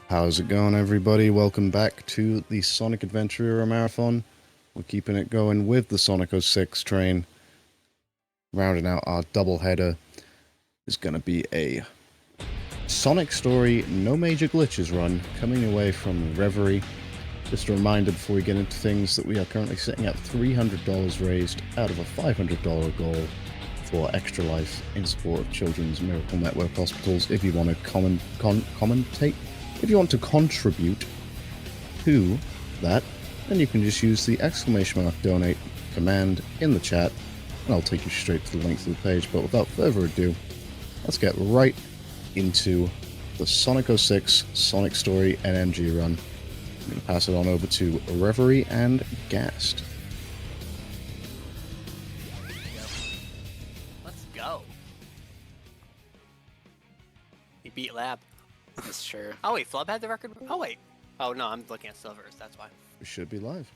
How's it going, everybody? Welcome back to the Sonic Adventure Marathon. We're keeping it going with the Sonic 06 train. Rounding out our double header is going to be a Sonic Story No Major Glitches run coming away from Reverie. Just a reminder before we get into things that we are currently sitting at $300 raised out of a $500 goal for Extra Life in support of Children's Miracle Network Hospitals. If you want to commentate, if you want to contribute to that, then you can just use the ! donate command in the chat, and I'll take you straight to the link to the page. But without further ado, let's get right into the Sonic 06 Sonic Story NMG run. I'm going to pass it on over to Reverie and Gast. Let's go. He beat Lab. That's true. Oh wait, Flub had the record? Oh wait. Oh no, I'm looking at Silvers, that's why. We should be live.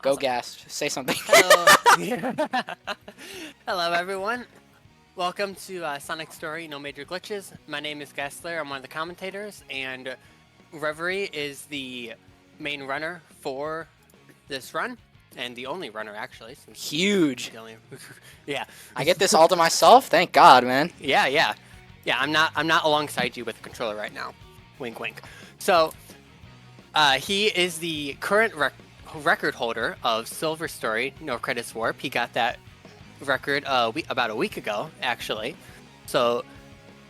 Go Gas. Say something. Hello. Hello everyone. Welcome to Sonic Story No Major Glitches. My name is Gastler, I'm one of the commentators, and Reverie is the main runner for this run. And the only runner, actually. Huge. Yeah. I get this all to myself? Thank God, man. Yeah. I'm not alongside you with the controller right now. Wink, wink. So, he is the current record holder of Silver Story No Credits Warp. He got that record about a week ago, actually. So,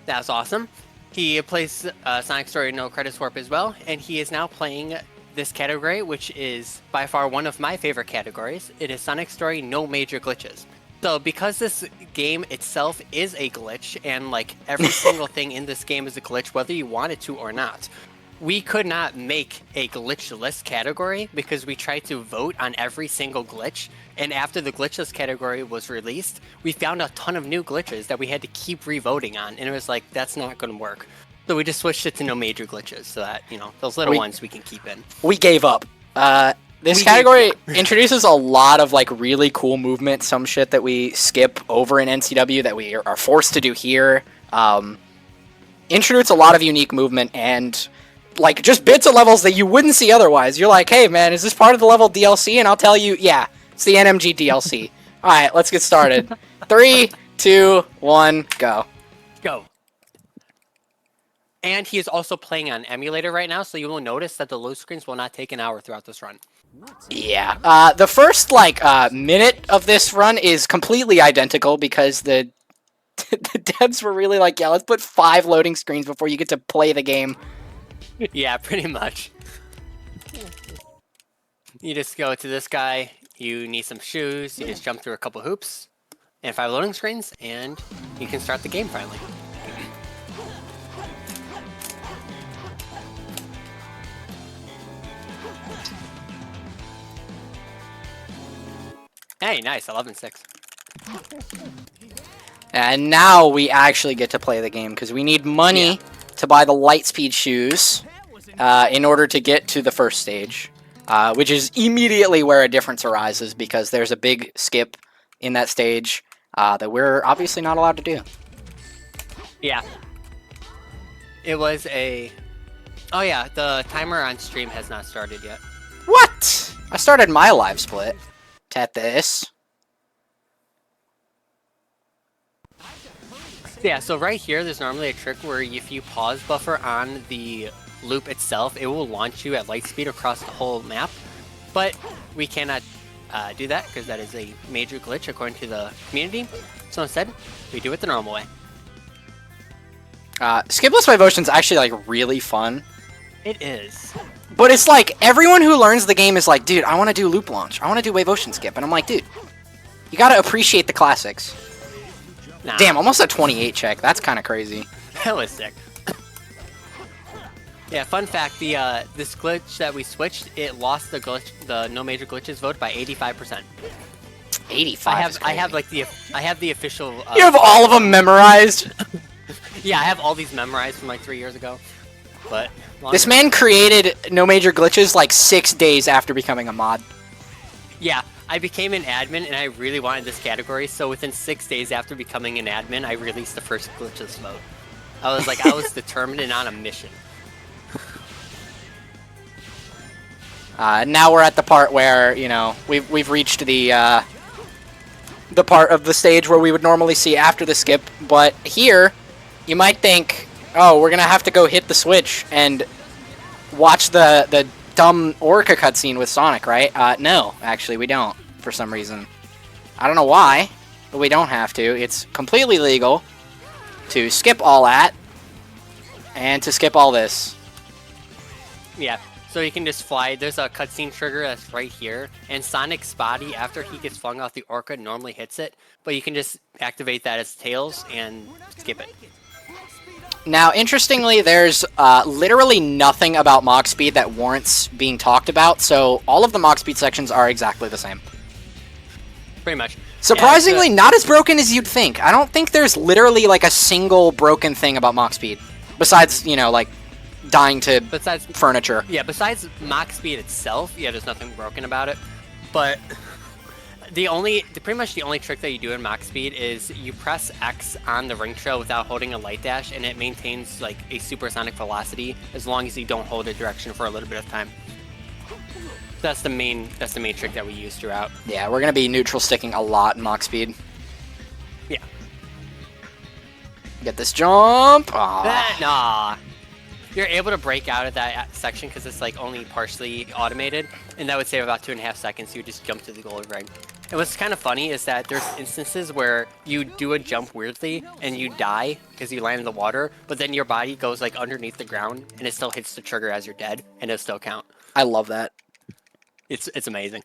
that's awesome. He plays Sonic Story No Credits Warp as well, and he is now playing this category, which is by far one of my favorite categories. It is Sonic Story No Major Glitches. So because this game itself is a glitch, and like every single thing in this game is a glitch, whether you wanted to or not, we could not make a glitchless category because we tried to vote on every single glitch, and after the glitchless category was released, we found a ton of new glitches that we had to keep re-voting on, and it was like, that's not going to work. So we just switched it to no major glitches so that, you know, those little ones we can keep in. We gave up. This category introduces a lot of like really cool movement, some shit that we skip over in NCW that we are forced to do here. Introduce a lot of unique movement and like just bits of levels that you wouldn't see otherwise. You're like, hey man, is this part of the level DLC? And I'll tell you, yeah, it's the NMG DLC. All right, let's get started. 3, 2, 1, go. Go. And he is also playing on emulator right now, so you will notice that the load screens will not take an hour throughout this run. Yeah. The first like minute of this run is completely identical because the devs were really like, yeah, let's put 5 loading screens before you get to play the game. Yeah, pretty much. You just go to this guy, you need some shoes, you just jump through a couple hoops, and 5 loading screens, and you can start the game finally. Hey, nice, 11-6. And now we actually get to play the game because we need money to buy the Lightspeed shoes in order to get to the first stage, which is immediately where a difference arises because there's a big skip in that stage that we're obviously not allowed to do. Yeah. It was a... Oh yeah, the timer on stream has not started yet. What? I started my live split. At this. Yeah, so right here, there's normally a trick where if you pause buffer on the loop itself, it will launch you at light speed across the whole map. But we cannot do that because that is a major glitch according to the community. So instead, we do it the normal way. Skipless Wave Ocean's actually like really fun. It is. But it's like, everyone who learns the game is like, dude, I want to do loop launch. I want to do Wave Ocean skip. And I'm like, dude, you got to appreciate the classics. Nah. Damn, almost a 28 check. That's kind of crazy. That was sick. Yeah, fun fact, the this glitch that we switched, it lost the glitch, the no major glitches vote by 85%. 85 I have like the official... you have all of them memorized? Yeah, I have all these memorized from like 3 years ago. But... This man created no major glitches like 6 days after becoming a mod. Yeah, I became an admin and I really wanted this category, so within 6 days after becoming an admin, I released the first glitchless vote. I was like, I was determined and on a mission. Now we're at the part where, you know, we've reached the part of the stage where we would normally see after the skip, but here, you might think, oh, we're gonna have to go hit the switch and watch the dumb Orca cutscene with Sonic, right? No, actually, we don't, for some reason. I don't know why, but we don't have to. It's completely legal to skip all that and to skip all this. Yeah, so you can just fly. There's a cutscene trigger that's right here, and Sonic's body, after he gets flung off the Orca, normally hits it, but you can just activate that as Tails and skip it. Now, interestingly, there's literally nothing about Mach Speed that warrants being talked about, so all of the Mach Speed sections are exactly the same. Pretty much. Surprisingly, not as broken as you'd think. I don't think there's literally, like, a single broken thing about Mach Speed. Besides, you know, like, dying to furniture. Yeah, besides Mach Speed itself, yeah, there's nothing broken about it. But pretty much the only trick that you do in Mach Speed is you press X on the ring trail without holding a light dash, and it maintains like a supersonic velocity as long as you don't hold a direction for a little bit of time. That's the main trick that we use throughout. Yeah, we're gonna be neutral sticking a lot in Mach Speed. Yeah. Get this jump. Aww. Nah. You're able to break out of that section because it's like only partially automated, and that would save about 2.5 seconds. You just jump to the gold ring. And what's kind of funny is that there's instances where you do a jump weirdly and you die because you land in the water, but then your body goes like underneath the ground and it still hits the trigger as you're dead, and it'll still count. I love that. It's amazing.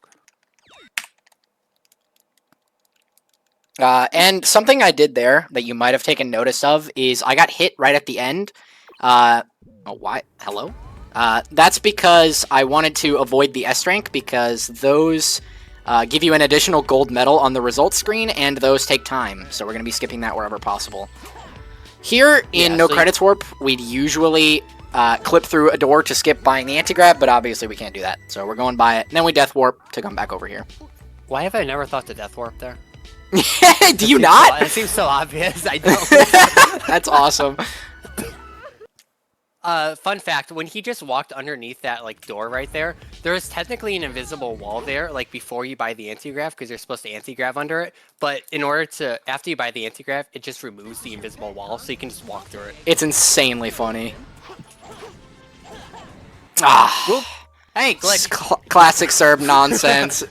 And something I did there that you might have taken notice of is I got hit right at the end. Oh, why? Hello? That's because I wanted to avoid the S rank because those give you an additional gold medal on the results screen, and those take time. So we're going to be skipping that wherever possible. Here in No Credits Warp, we'd usually clip through a door to skip buying the anti-grab, but obviously we can't do that. So we're going by it, and then we death warp to come back over here. Why have I never thought to death warp there? Do you not? It seems so obvious. I don't. That's awesome. Fun fact, when he just walked underneath that like door right there, there is technically an invisible wall there, like before you buy the anti-grav, because you're supposed to anti-grav under it. But in order to, after you buy the anti-grav, it just removes the invisible wall, so you can just walk through it. It's insanely funny. Ah. Whoop. Hey, glitch. Classic Serb nonsense.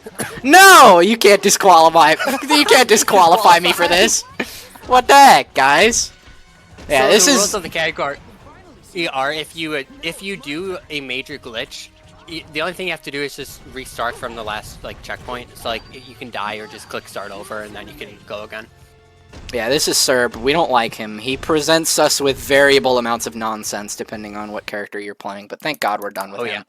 No, you can't disqualify. You can't disqualify me for this. What the heck, guys? Yeah, so this the is. rules of the category are if you do a major glitch, the only thing you have to do is just restart from the last like checkpoint. So like you can die or just click start over and then you can go again. Yeah, this is Serb. We don't like him. He presents us with variable amounts of nonsense depending on what character you're playing. But thank God we're done with him.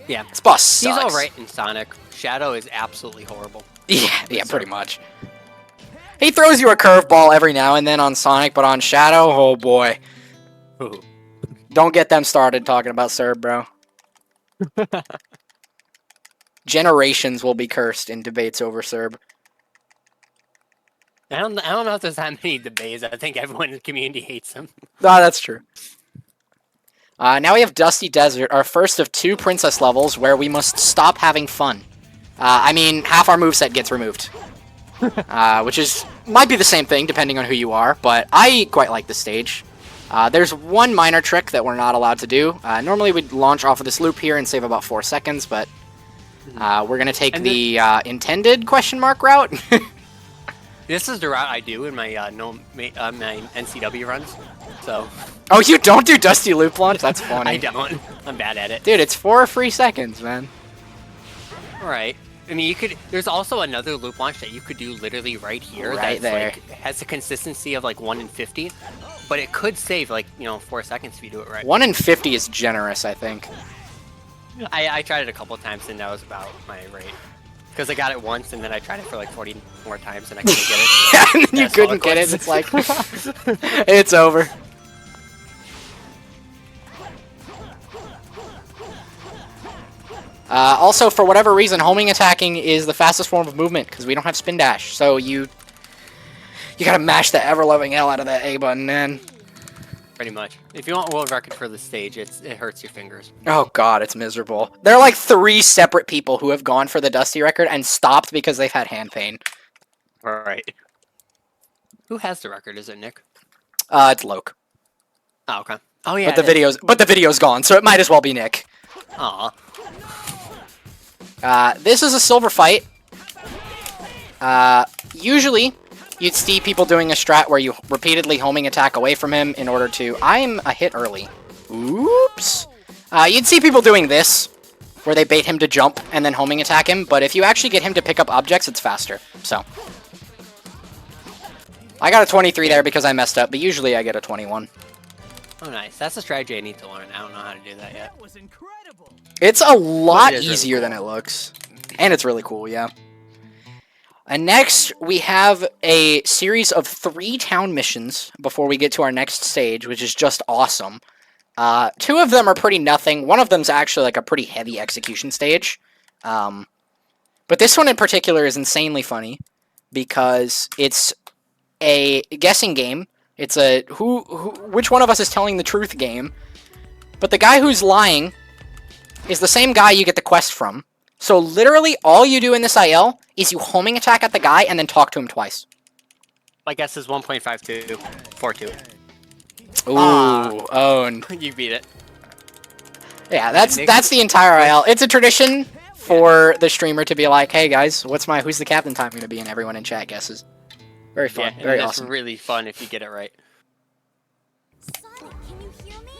Yeah. This boss sucks. He's alright in Sonic. Shadow is absolutely horrible. Yeah, pretty much. He throws you a curveball every now and then on Sonic, but on Shadow, oh boy. Ooh. Don't get them started talking about Serb, bro. Generations will be cursed in debates over Serb. I don't know if there's that many debates. I think everyone in the community hates him. No, that's true. Now we have Dusty Desert, our first of 2 princess levels where we must stop having fun. I mean, half our moveset gets removed. Which might be the same thing depending on who you are, but I quite like this stage. There's one minor trick that we're not allowed to do. Normally we'd launch off of this loop here and save about 4 seconds, but we're going to take the intended question mark route. This is the route I do in my my NCW runs. So. Oh, you don't do Dusty Loop Launch? That's funny. I don't. I'm bad at it. Dude, it's 4 free seconds, man. Alright. I mean, you could. There's also another loop launch that you could do literally right here. Right that's there. Like, has a consistency of like 1 in 50, but it could save like 4 seconds if you do it right. 1 in 50 is generous, I think. I tried it a couple times and that was about my rate. Because I got it once and then I tried it for like 40 more times and I couldn't get it. Yeah, and then you couldn't get it. It's like it's over. Also, for whatever reason, homing attacking is the fastest form of movement because we don't have spin dash. So you gotta mash the ever-loving hell out of that A button, man. Pretty much. If you want world record for the stage, it hurts your fingers. Oh god, it's miserable. There are like 3 separate people who have gone for the Dusty record and stopped because they've had hand pain. Alright. Who has the record? Is it Nick? It's Loke. Oh, okay. Oh yeah. But the video's gone, so it might as well be Nick. Aw. This is a silver fight. Usually, you'd see people doing a strat where you repeatedly homing attack away from him in order to... I'm a hit early. Oops. You'd see people doing this, where they bait him to jump and then homing attack him, but if you actually get him to pick up objects, it's faster. So, I got a 23 there because I messed up, but usually I get a 21. Oh, nice. That's a strategy I need to learn. I don't know how to do that yet. It's a lot It is really easier cool. than it looks. And it's really cool, yeah. And next, we have a series of 3 town missions before we get to our next stage, which is just awesome. 2 of them are pretty nothing. One of them's actually like a pretty heavy execution stage. But this one in particular is insanely funny because it's a guessing game. It's a which one of us is telling the truth game. But the guy who's lying is the same guy you get the quest from. So literally all you do in this IL is you homing attack at the guy and then talk to him twice. My guess is 1.5242. Ooh, owned. You beat it. Yeah, that's the entire IL. It's a tradition for the streamer to be like, "Hey guys, who's the captain time going to be?" And everyone in chat guesses. Very fun, Yeah, very and awesome. it's really fun if you get it right. Sonic, can you hear me?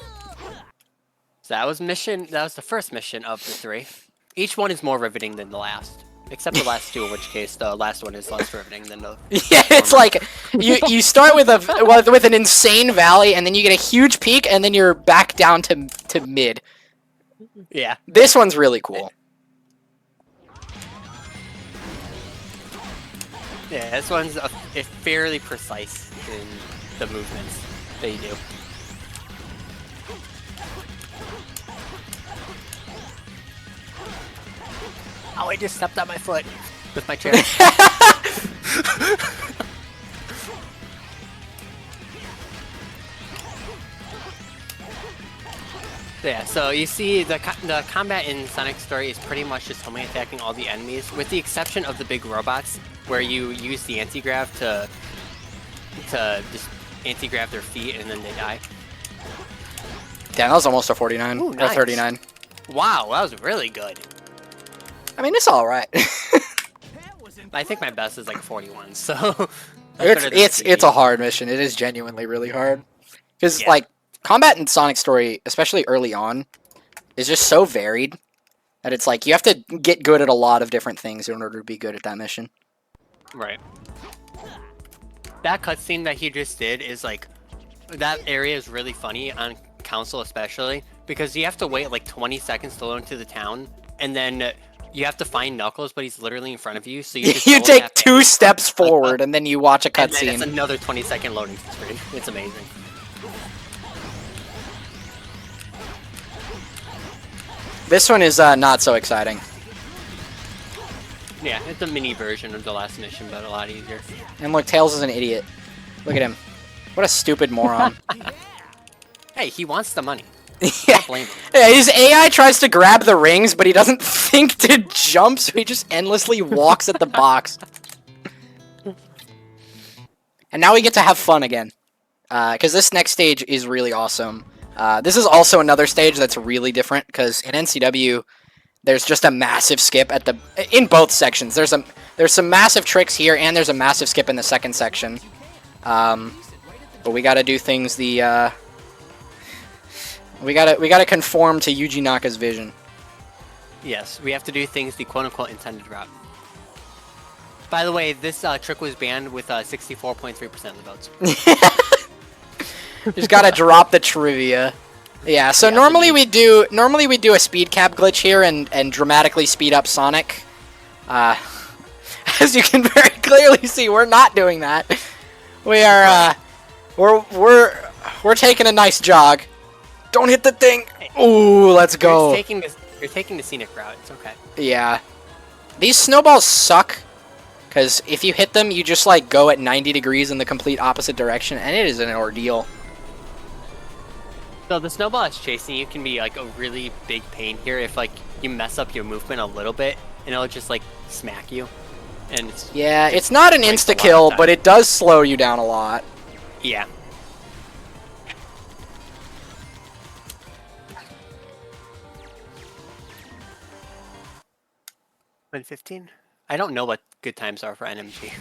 So that was the first mission of the 3. Each one is more riveting than the last. Except the last 2, in which case the last one is less riveting than the... Yeah, it's like you start with with an insane valley, and then you get a huge peak, and then you're back down to mid. Yeah. This one's really cool. Yeah, this one's fairly precise in the movements that you do. Oh, I just stepped on my foot with my chair. Yeah, so you see the combat in Sonic's story is pretty much just homing attacking all the enemies, with the exception of the big robots, where you use the anti-grav to just anti-grav their feet and then they die. Damn, that was almost a 49 Ooh, or nice. 39. Wow, that was really good. I mean, it's all right. I think my best is like 41, so that's it's better than it's 60. it's a hard mission. It is genuinely really hard because Yeah. like combat in Sonic Story, especially early on, is just so varied that it's like you have to get good at a lot of different things in order to be good at that mission. Right. That cutscene that he just did is like, that area is really funny on console especially, because you have to wait like 20 seconds to load into the town, and then you have to find Knuckles, but he's literally in front of you, so you just You go take that 2 fast, steps forward and then you watch a and then it's cutscene. another 20-second loading screen. It's amazing. This one is not so exciting. Yeah, it's a mini version of the last mission, but a lot easier. And look, Tails is an idiot. Look at him. What a stupid moron. Hey, he wants the money. yeah. Don't blame him. Yeah, his AI tries to grab the rings, but he doesn't think to jump, so he just endlessly walks at the box. And now we get to have fun again. Because this next stage is really awesome. This is also another stage that's really different, because in NCW, there's just a massive skip in both sections. There's some massive tricks here, and there's a massive skip in the second section. But we gotta do things we gotta conform to Yuji Naka's vision. Yes, we have to do things the quote-unquote intended route. By the way, this trick was banned with 64.3% of the votes. Just gotta drop the trivia. Yeah, so Yeah, normally we do a speed cap glitch here and dramatically speed up Sonic. As you can very clearly see, we're not doing that. We are we're taking a nice jog. Don't hit the thing. Ooh, let's go. You're You're taking the scenic route. It's okay. Yeah. These snowballs suck, because if you hit them, you just, like, go at 90 degrees in the complete opposite direction, and it is an ordeal. So the snowball that's chasing you can be, like, a really big pain here if, like, you mess up your movement a little bit, and it'll just, like, smack you. And Yeah, it's not an insta-kill, but it does slow you down a lot. Yeah. $1:15? I don't know what good times are for NMG.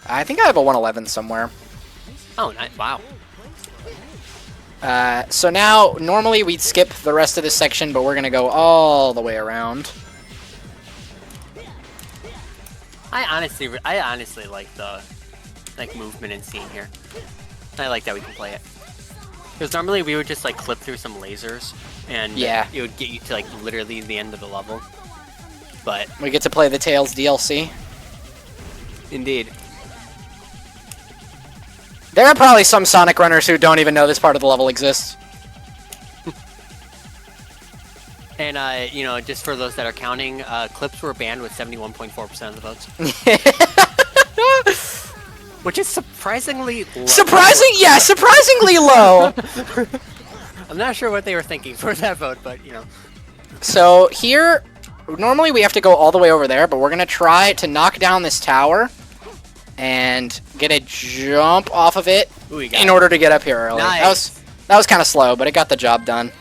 I think I have a 111 somewhere. Oh, nice. Wow. So now, normally we'd skip the rest of this section, but we're going to go all the way around. I honestly like the movement and scene here. I like that we can play it. Because normally we would just like clip through some lasers, and yeah, it would get you to like literally the end of the level. But we get to play the Tails DLC. Indeed. There are probably some Sonic runners who don't even know this part of the level exists. And, you know, just for those that are counting, clips were banned with 71.4% of the votes. Which is surprisingly low. Surprisingly low! I'm not sure what they were thinking for that vote, but, you know. So, here, normally we have to go all the way over there, but we're going to try to knock down this tower and get a jump off of it in order to get up here early. Nice. That was kind of slow, but it got the job done.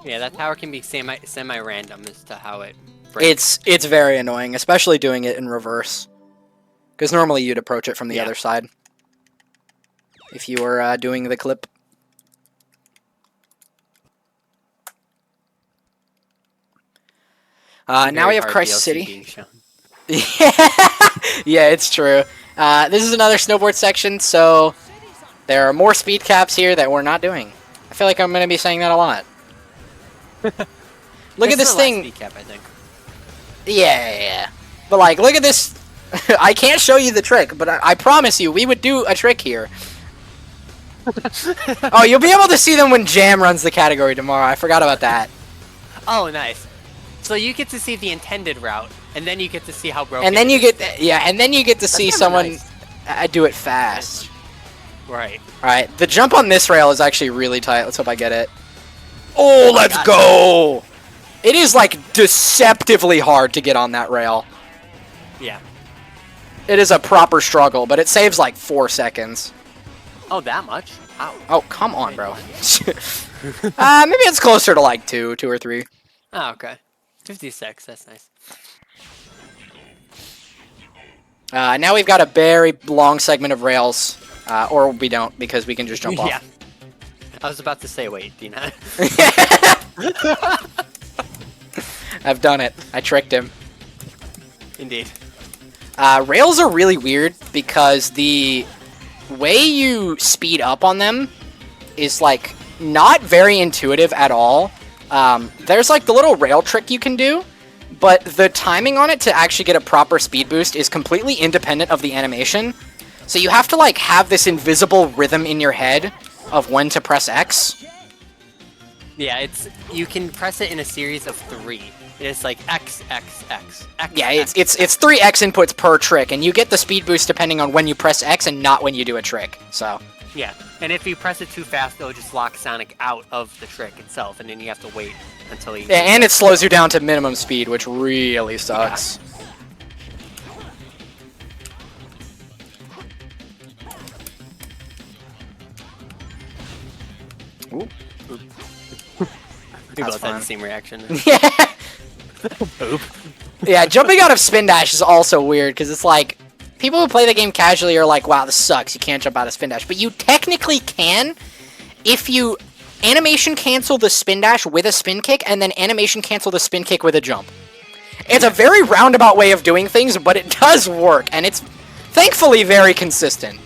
Yeah, that tower can be semi-random as to how it breaks. It's very annoying, especially doing it in reverse. Because normally you'd approach it from the other side. If you were doing the clip. Now we have Christ City. Yeah, it's true. This is another snowboard section, so there are more speed caps here that we're not doing. I feel like I'm going to be saying that a lot. Look at this thing. Speed cap, I think. Yeah. But like, look at this. I can't show you the trick, but I promise you, we would do a trick here. Oh, you'll be able to see them when Jam runs the category tomorrow. I forgot about that. Oh, nice. So you get to see the intended route, and then you get to see how broken. And then you get, and then you get to see someone do it fast. Right. All right. The jump on this rail is actually really tight. Let's hope I get it. Oh, let's go! It is like deceptively hard to get on that rail. Yeah. It is a proper struggle, but it saves like 4 seconds. Oh, that much? Wow. Oh, come on, bro. Maybe it's closer to like 2 or 3. Oh, okay. 56, that's nice. Now we've got a very long segment of rails. Or we don't, because we can just jump off. Yeah. I was about to say, wait, do you not? I've done it. I tricked him. Indeed. Rails are really weird because the way you speed up on them is like not very intuitive at all. There's like the little rail trick you can do, but the timing on it to actually get a proper speed boost is completely independent of the animation. So you have to like have this invisible rhythm in your head of when to press X. Yeah, you can press it in a series of 3. It's like X, X, X, X. Yeah, it's 3 X inputs per trick, and you get the speed boost depending on when you press X and not when you do a trick. So. Yeah, and if you press it too fast, it'll just lock Sonic out of the trick itself, and then you have to wait until he... Yeah, and it slows you down to minimum speed, which really sucks. Yeah. Ooh. We both had the same reaction. Yeah. Oop. Yeah, jumping out of Spin Dash is also weird, because it's like, people who play the game casually are like, wow, this sucks, you can't jump out of Spin Dash. But you technically can if you animation cancel the Spin Dash with a spin kick, and then animation cancel the spin kick with a jump. It's a very roundabout way of doing things, but it does work, and it's thankfully very consistent.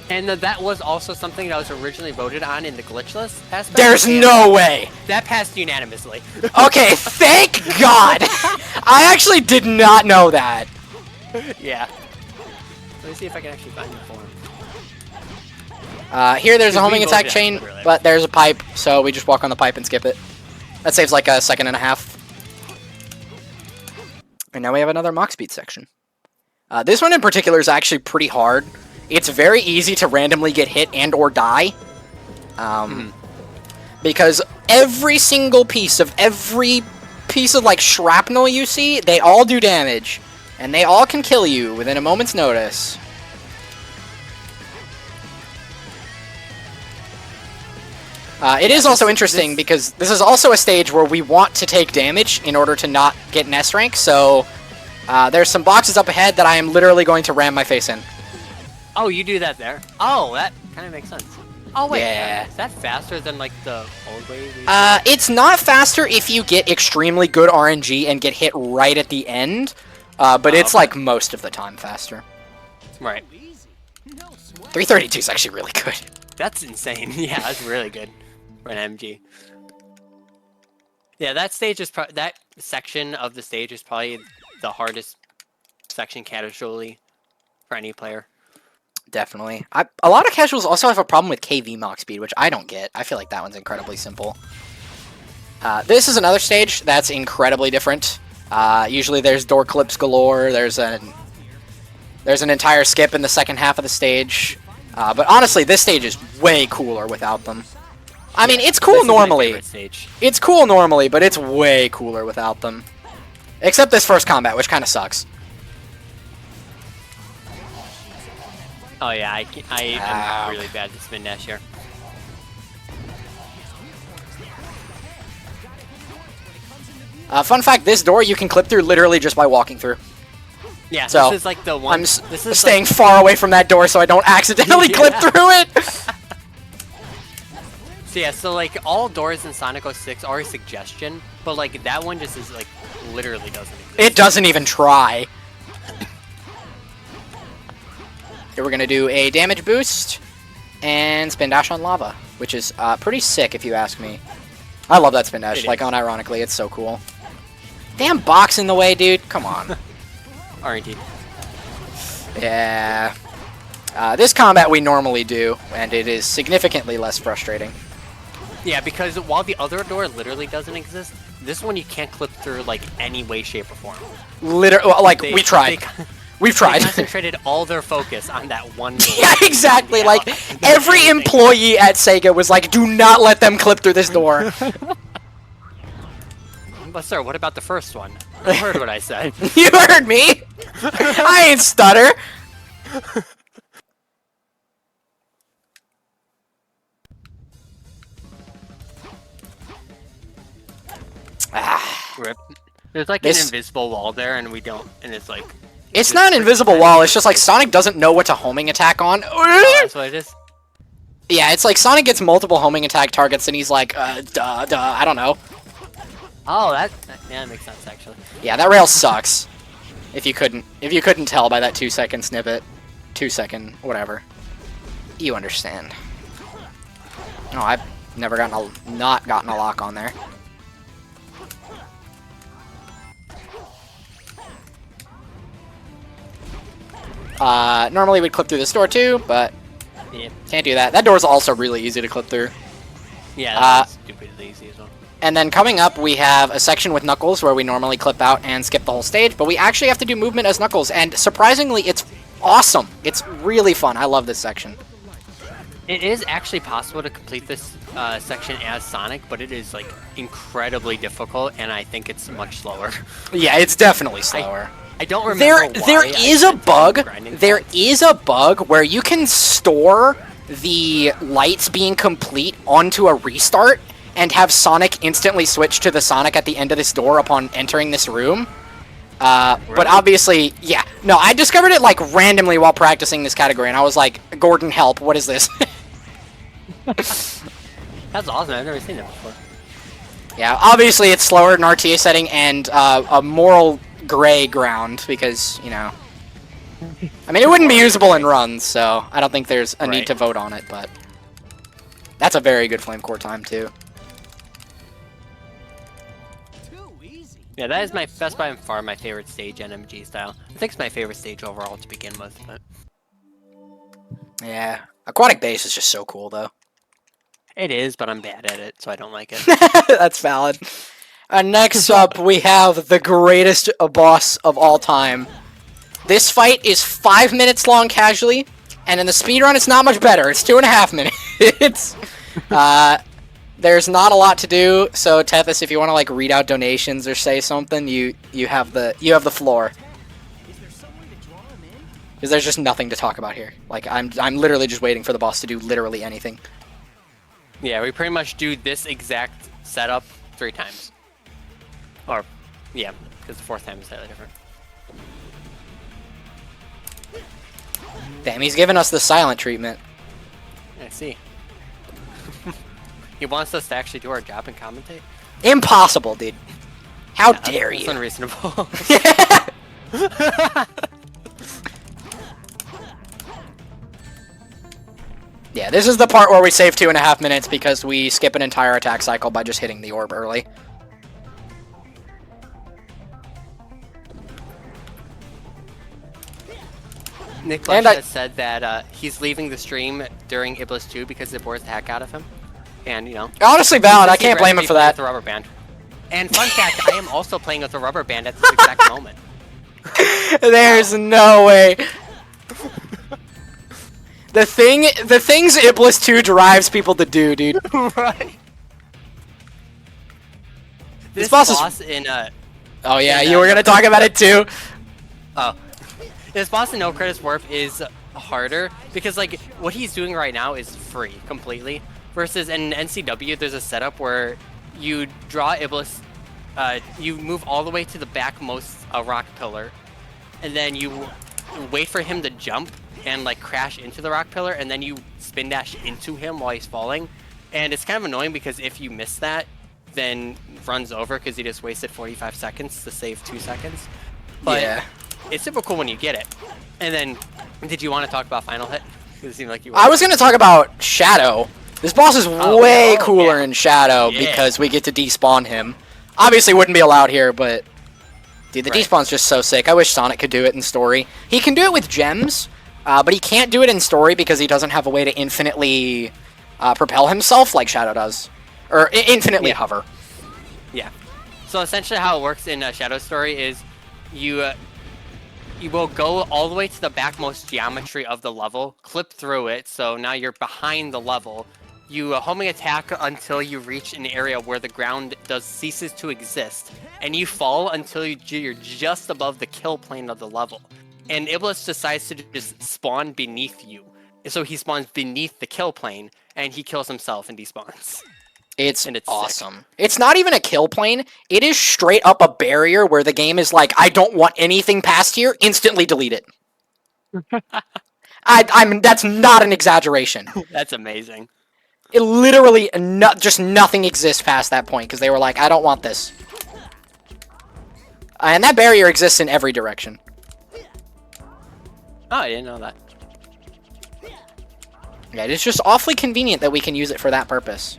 And that was also something that was originally voted on in the glitchless aspect. There's no way! That passed unanimously. Okay, thank God! I actually did not know that. Yeah. Let me see if I can actually find the form. Here there's a We homing moved attack it, chain, literally. but there's a pipe, so we just walk on the pipe and skip it. That saves like a second and a half. And now we have another Mach Speed section. This one in particular is actually pretty hard. It's very easy to randomly get hit and or die. Because every single piece of like shrapnel you see, they all do damage. And they all can kill you within a moment's notice. It is also interesting because this is also a stage where we want to take damage in order to not get an S rank, so there's some boxes up ahead that I am literally going to ram my face in. Oh, you do that there? Oh, that kind of makes sense. Oh, wait. Yeah. Is that faster than, like, the old way? It's not faster if you get extremely good RNG and get hit right at the end, but it's, like, most of the time faster. Right. 332 is actually really good. That's insane. Yeah, that's really good for an MG. Yeah, that stage is that section of the stage is probably the hardest section casually for any player. Definitely. A lot of casuals also have a problem with KV Mach Speed, which I don't get. I feel like that one's incredibly simple. This is another stage that's incredibly different. Usually there's door clips galore. There's an entire skip in the second half of the stage. But honestly, this stage is way cooler without them. I mean, it's cool normally. It's cool normally, but it's way cooler without them. Except this first combat, which kind of sucks. Oh yeah, I am really bad at spin dash here. Fun fact, this door you can clip through literally just by walking through. Yeah, so this is like the one. I'm staying far away from that door so I don't accidentally clip through it. So yeah, so like all doors in Sonic 06 are a suggestion, but like that one just is like literally doesn't exist. It doesn't even try. Here we're gonna do a damage boost and spin dash on lava, which is pretty sick if you ask me. I love that spin dash, like unironically, it's so cool. Damn box in the way, dude. Come on. RNG. Yeah. This combat we normally do, and it is significantly less frustrating. Yeah, because while the other door literally doesn't exist, this one you can't clip through like any way, shape, or form. Literally, like we tried. We've tried. They concentrated all their focus on that one door. Yeah, exactly. Like every employee at Sega was like, "Do not let them clip through this door." But sir, what about the first one? You heard what I said. You heard me. I ain't stutter. Rip. There's like an invisible wall there, and we don't. And it's like. It's not an invisible wall. It's just like Sonic doesn't know what to homing attack on. Oh, that's what it is. Yeah, it's like Sonic gets multiple homing attack targets, and he's like, I don't know. Oh, yeah, that makes sense actually. Yeah, that rail sucks. If you couldn't tell by that 2-second snippet, 2-second, whatever. You understand. No, I've never not gotten a lock on there. Normally we'd clip through this door too, but yeah. Can't do that. That door's also really easy to clip through. Yeah, that's stupidly easy as well. And then coming up, we have a section with Knuckles where we normally clip out and skip the whole stage, but we actually have to do movement as Knuckles, and surprisingly, it's awesome. It's really fun. I love this section. It is actually possible to complete this section as Sonic, but it is like incredibly difficult, and I think it's much slower. Yeah, it's definitely slower. I don't remember There is a bug. There is a bug where you can store the lights being complete onto a restart and have Sonic instantly switch to the Sonic at the end of this door upon entering this room. But obviously, yeah. No, I discovered it like randomly while practicing this category, and I was like, Gordon, help, what is this? That's awesome, I've never seen it before. Yeah, obviously it's slower in RTA setting and a moral gray ground because, you know, I mean, it wouldn't be usable in runs, so I don't think there's a need to vote on it, but that's a very good flame core time too. Yeah, that's by far my favorite stage, NMG style. I think it's my favorite stage overall to begin with, but Yeah. Aquatic base is just so cool, though. It is, but I'm bad at it, so I don't like it. That's valid. Next up, we have the greatest boss of all time. This fight is 5 minutes long casually, and in the speedrun, it's not much better. It's 2.5 minutes. There's not a lot to do, so Tethys, if you want to like read out donations or say something, you have the floor. Because there's just nothing to talk about here. Like I'm literally just waiting for the boss to do literally anything. Yeah, we pretty much do this exact setup 3 times. Or, yeah, because the 4th time is slightly different. Damn, he's giving us the silent treatment. I see. He wants us to actually do our job and commentate? Impossible, dude. How dare That's you? unreasonable. Yeah, this is the part where we save 2.5 minutes because we skip an entire attack cycle by just hitting the orb early. Nick And Lush has said that he's leaving the stream during Iblis 2 because it bores the heck out of him. And, you know... Honestly, valid. I he'd can't rather blame him be for playing that. with a rubber band. And fun fact, I am also playing with a rubber band at this exact moment. There's no way. The things Iblis 2 drives people to do, dude. Right. This boss is- in Oh yeah, And, you were gonna talk about it too. oh, this boss in No Credits Warp is harder because like what he's doing right now is free completely. Versus in NCW, there's a setup where you draw Iblis, you move all the way to the backmost rock pillar, and then you wait for him to jump and like crash into the rock pillar, and then you spin dash into him while he's falling. And it's kind of annoying because if you miss that, then runs over because you just wasted 45 seconds to save 2 seconds. But Yeah. it's super cool when you get it. And then, did you want to talk about Final Hit? It seemed like you were. I was gonna talk about Shadow. This boss is way cooler yeah. in Shadow Yeah. because we get to despawn him. Obviously, wouldn't be allowed here, but dude, the Right. despawn's just so sick. I wish Sonic could do it in story. He can do it with gems, but he can't do it in story because he doesn't have a way to infinitely propel himself like Shadow does, or infinitely Yeah. hover. Yeah. So essentially, how it works in Shadow Story is you will go all the way to the backmost geometry of the level, clip through it, so now you're behind the level. You homing attack until you reach an area where the ground ceases to exist, and you fall until you're just above the kill plane of the level. And Iblis decides to just spawn beneath you. So he spawns beneath the kill plane, and he kills himself and despawns. It's And it's awesome. It's not even a kill plane. It is straight up a barrier where the game is like, I don't want anything past here. Instantly delete it. That's not an exaggeration. That's amazing. It literally just nothing exists past that point because they were like, I don't want this. And that barrier exists in every direction. Oh, I didn't know that. Yeah, it's just awfully convenient that we can use it for that purpose.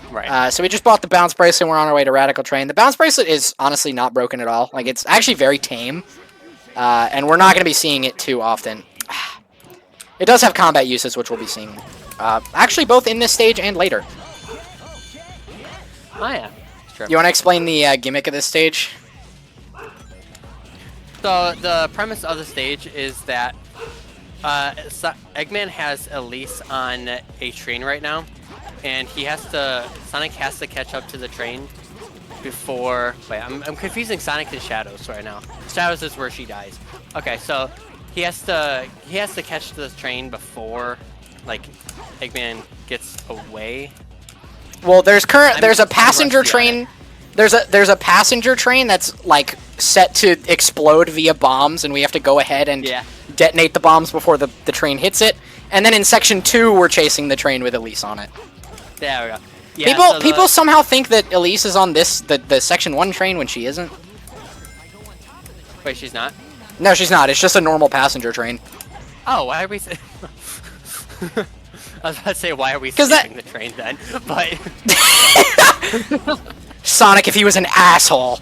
Right. So we just bought the bounce bracelet and we're on our way to Radical Train. The bounce bracelet is honestly not broken at all. Like, it's actually very tame. And we're not going to be seeing it too often. It does have combat uses, which we'll be seeing. Actually, both in this stage and later. Oh, yeah. Sure. You want to explain the gimmick of this stage? So the premise of the stage is that Eggman has Elise on a train right now, and Sonic has to catch up to the train before. Wait, I'm confusing Sonic and Shadows right now. Shadows is where she dies. Okay, so he has to catch the train before like Eggman gets away. Well, there's a passenger rusty on train. There's a passenger train that's like set to explode via bombs, and we have to go ahead and detonate the bombs before the train hits it. And then in section 2, we're chasing the train with Elise on it. There we go. Yeah, People somehow think that Elise is on the section 1 train when she isn't. Wait, she's not? No, she's not. It's just a normal passenger train. Oh, why are we? I was about to say, why are we 'Cause that- skipping the train then? But Sonic, if he was an asshole.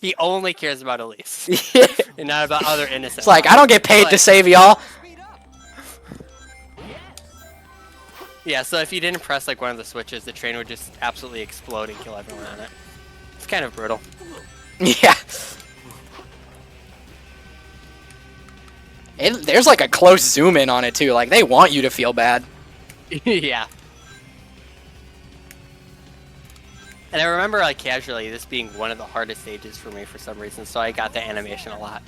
he only cares about Elise It's and not about other innocents. like, I don't get paid to But- save y'all. Yeah, so if you didn't press like one of the switches, the train would just absolutely explode and kill everyone on it. It's kind of brutal. Yeah. There's like a close zoom in on it too. Like they want you to feel bad. Yeah. And I remember like casually this being one of the hardest stages for me for some reason, so I got the animation a lot.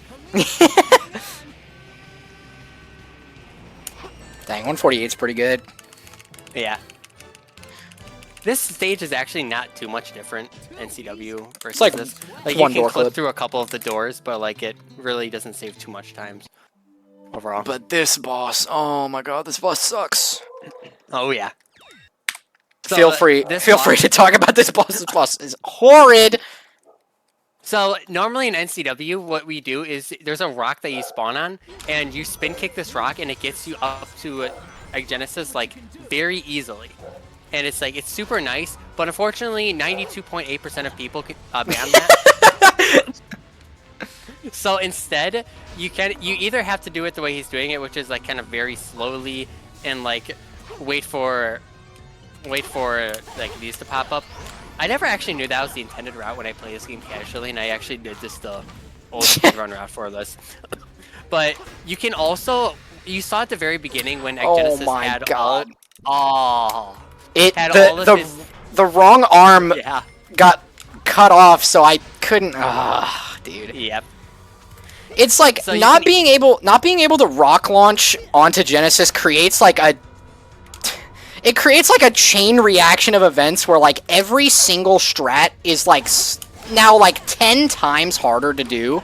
Dang, 148 is pretty good. Yeah. This stage is actually not too much different NCW versus like this. Like one you can door clip clip. through a couple of the doors, but like it really doesn't save too much time overall. But this boss, oh my god, this boss sucks. Oh yeah. So, Feel free to talk about this boss. This boss is horrid. So normally in NCW, what we do is there's a rock that you spawn on, and you spin kick this rock, and it gets you up to a Genesis like very easily. And it's like it's super nice, but unfortunately, 92.8% of people can ban that. So instead, you either have to do it the way he's doing it, which is like kind of very slowly and like wait for like these to pop up. I never actually knew that was the intended route when I played this game casually, and I actually did just the old run route for this. But you can also, you saw at the very beginning when Genesis had god. all The wrong arm yeah. got cut off, so I couldn't. Dude. Yep. It's like So not being able to rock launch onto Genesis creates like a chain reaction of events where like every single strat is like now like 10 times harder to do.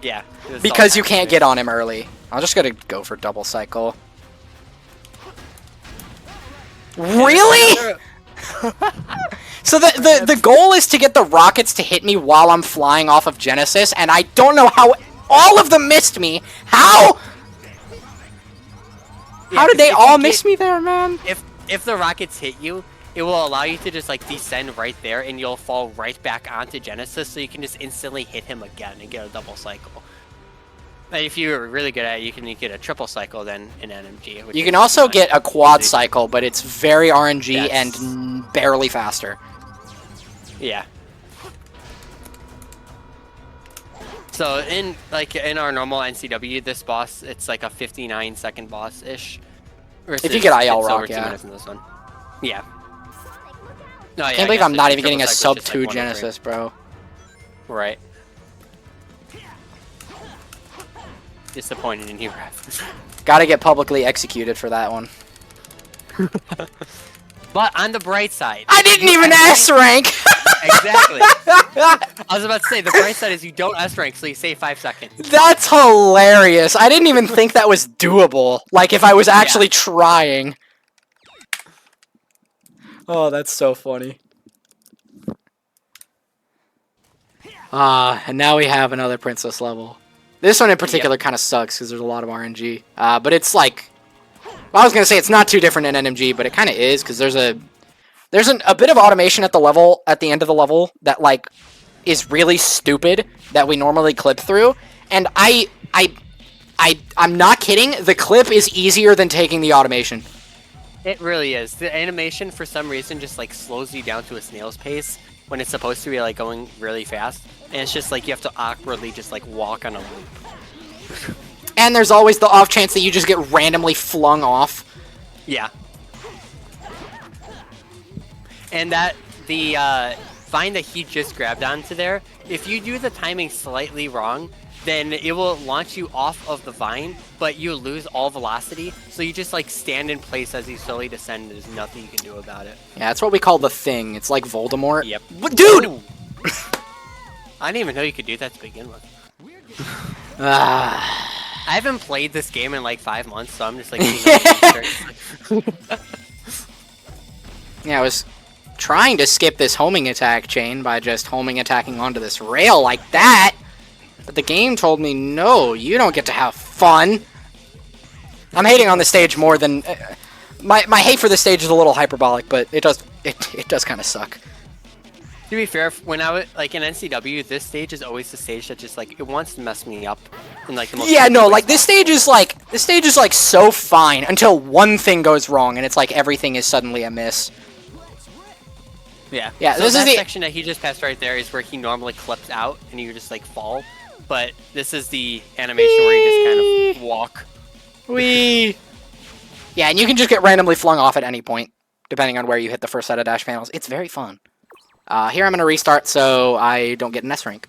Yeah. Because you can't get on him early. I'm just gonna go for double cycle. Really? So the goal is to get the rockets to hit me while I'm flying off of Genesis, and I don't know how all of them missed me. How? How did they all miss me there, man? If the rockets hit you, it will allow you to just like descend right there, and you'll fall right back onto Genesis, so you can just instantly hit him again and get a double cycle. And if you're really good at it, you can get a triple cycle then in NMG. You can also get a quad cycle, but it's very RNG and barely faster. Yeah. So in our normal NCW, this boss, it's like a 59-second boss-ish. If you get IL Rock, yeah. In this one. Yeah. No, I can't believe I'm not even getting a sub 2 Genesis, bro. Right. Disappointed in you, Rev. Gotta get publicly executed for that one. But on the bright side, I didn't even S rank! Exactly. I was about to say, the bright side is you don't S rank, so you save 5 seconds. That's hilarious. I didn't even think that was doable. Like, if I was actually trying. Oh, that's so funny. And now we have another princess level. This one in particular kind of sucks because there's a lot of RNG. But it's like, well, I was gonna say it's not too different in NMG, but it kind of is because there's a bit of automation at the end of the level that like is really stupid that we normally clip through, and I'm not kidding. The clip is easier than taking the automation. It really is. The animation for some reason just like slows you down to a snail's pace when it's supposed to be like going really fast. And it's just like you have to awkwardly just like walk on a loop. And there's always the off chance that you just get randomly flung off. Yeah. And that the vine that he just grabbed onto there, if you do the timing slightly wrong, then it will launch you off of the vine, but you lose all velocity. So you just like stand in place as you slowly descend, and there's nothing you can do about it. Yeah, that's what we call the thing. It's like Voldemort. Yep. Dude! I didn't even know you could do that to begin with. I haven't played this game in like 5 months, so I'm just like... Yeah, I was trying to skip this homing attack chain by just homing attacking onto this rail like that, but the game told me, no, you don't get to have fun. I'm hating on the stage more than... my hate for the stage is a little hyperbolic, but it does kind of suck. To be fair, when I was like in NCW, this stage is always the stage that just like it wants to mess me up in like the most. Yeah, no, like this stage is like so fine until one thing goes wrong and it's like everything is suddenly a miss. Yeah. Yeah, So this is that the section that he just passed right there is where he normally clips out and you just like fall, but this is the animation where you just kind of walk. Wee. Yeah, and you can just get randomly flung off at any point, depending on where you hit the first set of dash panels. It's very fun. Here I'm going to restart so I don't get an S rank.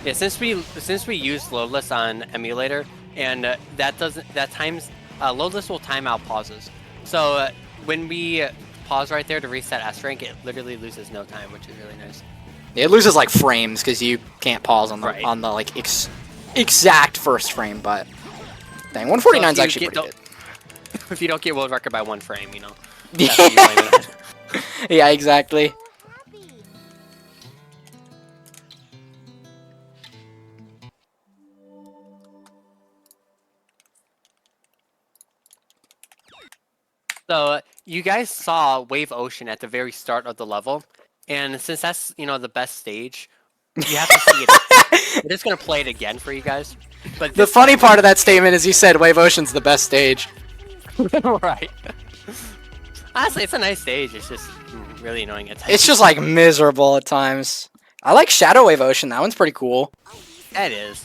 Yeah, since we use loadless on emulator, and loadless will time out pauses. So when we pause right there to reset S rank, it literally loses no time, which is really nice. It loses like frames because you can't pause on the Right. like exact first frame, but dang, 149 is actually pretty good. If you don't get world record by 1 frame, you know. Yeah. That's what you blame it on. Yeah, exactly. So you guys saw Wave Ocean at the very start of the level, and since that's the best stage, you have to see it. We're just gonna play it again for you guys. But The funny part of that statement is you said Wave Ocean's the best stage. right. Honestly, it's a nice stage. It's just really annoying at times. It's just like miserable at times. I like Shadow Wave Ocean. That one's pretty cool. It is.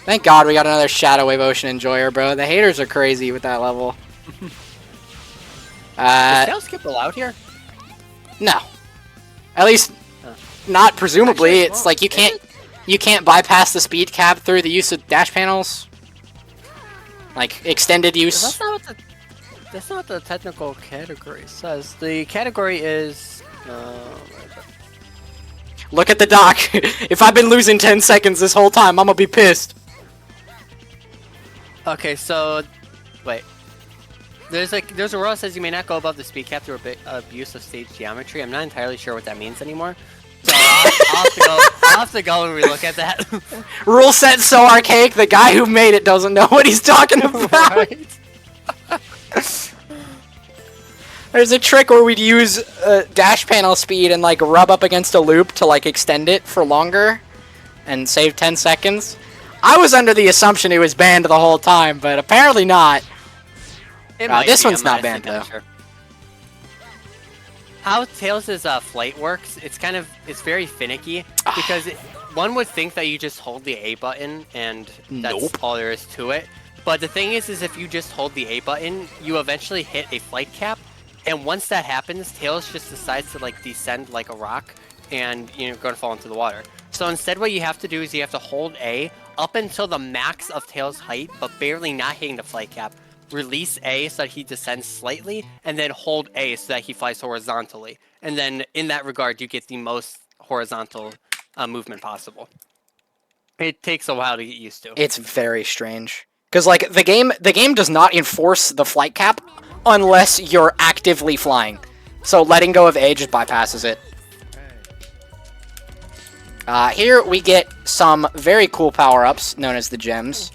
Thank God we got another Shadow Wave Ocean enjoyer, bro. The haters are crazy with that level. Does Tail skip allowed here? No. At least, not presumably. Actually, It's like you can't bypass the speed cap through the use of dash panels. Like extended use. That's not what the technical category says. The category is. Look at the doc. If I've been losing 10 seconds this whole time, I'm gonna be pissed. Okay, so wait. There's a rule that says you may not go above the speed cap through abuse of stage geometry. I'm not entirely sure what that means anymore. So I'll have to go and relook at that. Rule set so archaic, the guy who made it doesn't know what he's talking about. Right. There's a trick where we'd use dash panel speed and like rub up against a loop to like extend it for longer and save 10 seconds. I was under the assumption it was banned the whole time, but apparently not. This one's not banned though. Sure. How Tails' flight works, it's very finicky because one would think that you just hold the A button and that's all there is to it. But the thing is if you just hold the A button, you eventually hit a flight cap, and once that happens, Tails just decides to like descend like a rock, and you're going to fall into the water. So instead, what you have to do is you have to hold A up until the max of Tails' height, but barely not hitting the flight cap. Release A so that he descends slightly, and then hold A so that he flies horizontally. And then, in that regard, you get the most horizontal movement possible. It takes a while to get used to. It's very strange. Because like the game does not enforce the flight cap unless you're actively flying. So letting go of A just bypasses it. Here we get some very cool power-ups known as the gems.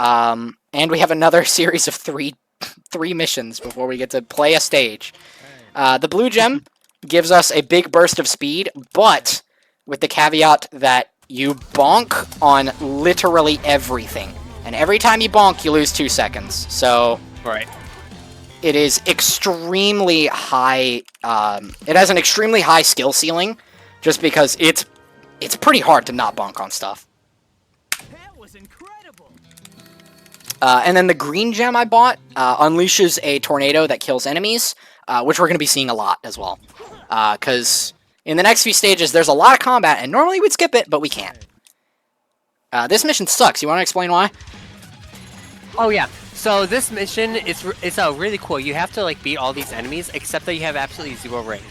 And we have another series of three missions before we get to play a stage. The blue gem gives us a big burst of speed, but with the caveat that you bonk on literally everything. And every time you bonk, you lose 2 seconds. So right. It is extremely high. It has an extremely high skill ceiling, just because it's pretty hard to not bonk on stuff. And then the green gem I bought unleashes a tornado that kills enemies, which we're going to be seeing a lot as well. Because in the next few stages, there's a lot of combat, and normally we'd skip it, but we can't. This mission sucks. You want to explain why? Oh, yeah. So this mission, it's really cool. You have to like beat all these enemies, except that you have absolutely 0 rings.